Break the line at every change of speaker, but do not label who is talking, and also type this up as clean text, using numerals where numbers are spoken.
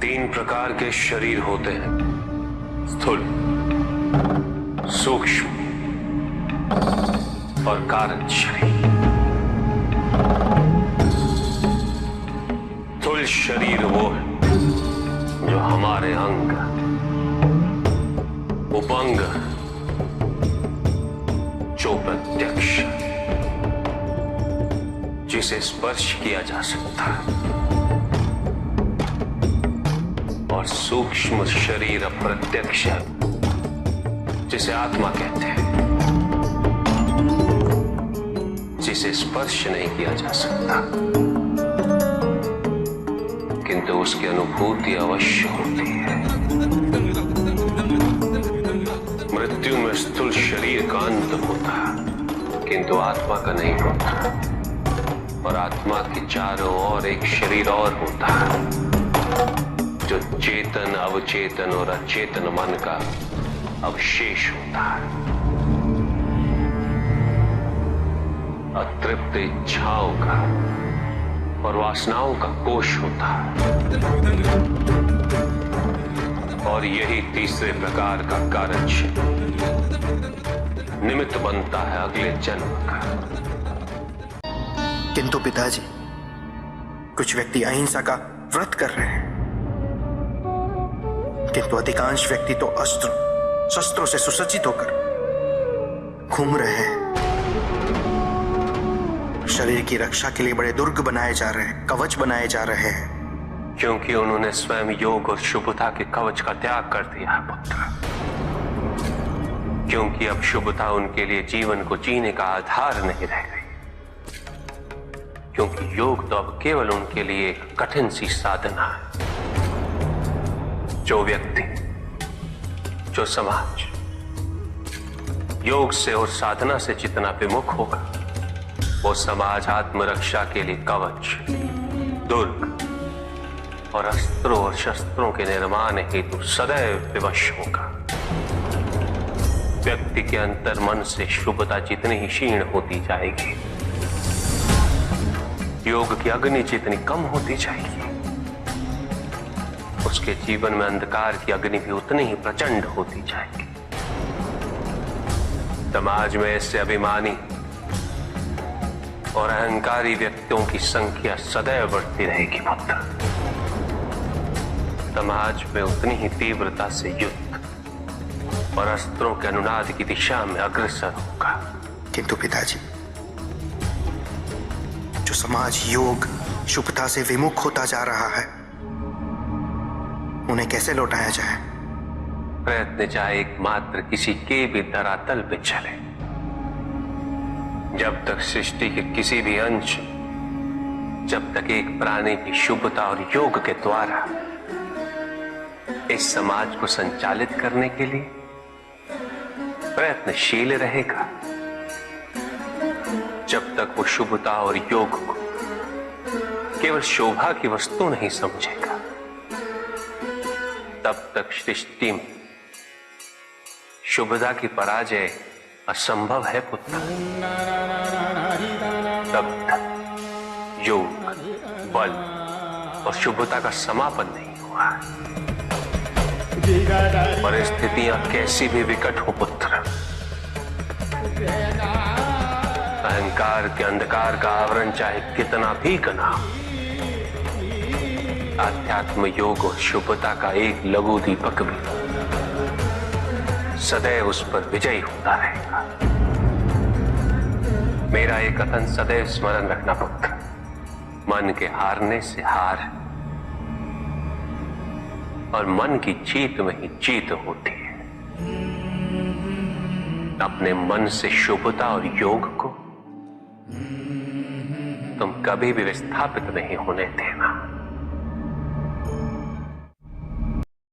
तीन प्रकार के शरीर होते हैं, स्थूल, सूक्ष्म और कारण शरीर। स्थूल शरीर वो है जो हमारे अंग, उपंग, जो प्रत्यक्ष, जिसे स्पर्श किया जा सकता है, और सूक्ष्म शरीर अप्रत्यक्ष है, जिसे आत्मा कहते हैं, जिसे स्पर्श नहीं किया जा सकता, किंतु उसकी अनुभूति अवश्य होती है। मृत्यु में स्थूल शरीर का अंत होता है, किंतु आत्मा का नहीं होता, और आत्मा के चारों ओर एक शरीर और होता है, जो चेतन, अवचेतन और अचेतन मन का अवशेष होता है। अतृप्त इच्छाओं का और वासनाओं का कोश होता है, और यही तीसरे प्रकार का कारज निमित्त बनता है अगले जन्म का।
किंतु पिताजी, कुछ व्यक्ति अहिंसा का व्रत कर रहे हैं, किंतु अधिकांश व्यक्ति तो अस्त्र शस्त्रों से सुसज्जित होकर घूम रहे हैं। शरीर की रक्षा के लिए बड़े दुर्ग बनाए जा रहे हैं, कवच बनाए जा रहे हैं,
क्योंकि उन्होंने स्वयं योग और शुभता के कवच का त्याग कर दिया है पुत्र। क्योंकि अब शुभता उनके लिए जीवन को जीने का आधार नहीं रह गई, क्योंकि योग तो अब केवल उनके लिए एक कठिन सी साधना है। जो व्यक्ति, जो समाज योग से और साधना से जितना विमुख होगा, वो समाज आत्मरक्षा के लिए कवच, दुर्ग और अस्त्रों और शस्त्रों के निर्माण हेतु सदैव विवश होगा। व्यक्ति के अंतर मन से शुभता जितनी ही क्षीण होती जाएगी, योग की अग्नि जितनी कम होती जाएगी, उसके जीवन में अंधकार की अग्नि भी उतनी ही प्रचंड होती जाएगी। समाज में ऐसे अभिमानी और अहंकारी व्यक्तियों की संख्या सदैव बढ़ती रहेगी पुत्र। समाज में उतनी ही तीव्रता से युद्ध और अस्त्रों के अनुनाद की दिशा में अग्रसर होगा।
किंतु पिताजी, जो समाज योग शुभता से विमुख होता जा रहा है, उन्हें कैसे लौटाया जाए?
प्रयत्न चाहे एकमात्र किसी के भी धरातल पे चले। जब तक सृष्टि के किसी भी अंश, जब तक एक प्राणी भी शुभता और योग के द्वारा इस समाज को संचालित करने के लिए प्रयत्नशील रहेगा, जब तक वो शुभता और योग को केवल शोभा की वस्तु नहीं समझेगा, तब तक सृष्टि में शुभता की पराजय असंभव है पुत्र। तब तक योग, बल और शुभता का समापन नहीं हुआ। परिस्थितियां कैसी भी विकट हो पुत्र, अहंकार के अंधकार का आवरण चाहे कितना भी घना, आध्यात्म योग और शुभता का एक लघु दीपक भी सदैव उस पर विजयी होता रहेगा। मेरा ये कथन सदैव स्मरण रखना पुत्र। मन के हारने से हार, और मन की जीत में ही जीत होती है। अपने मन से शुभता और योग को तुम कभी भी विस्थापित नहीं होने देना।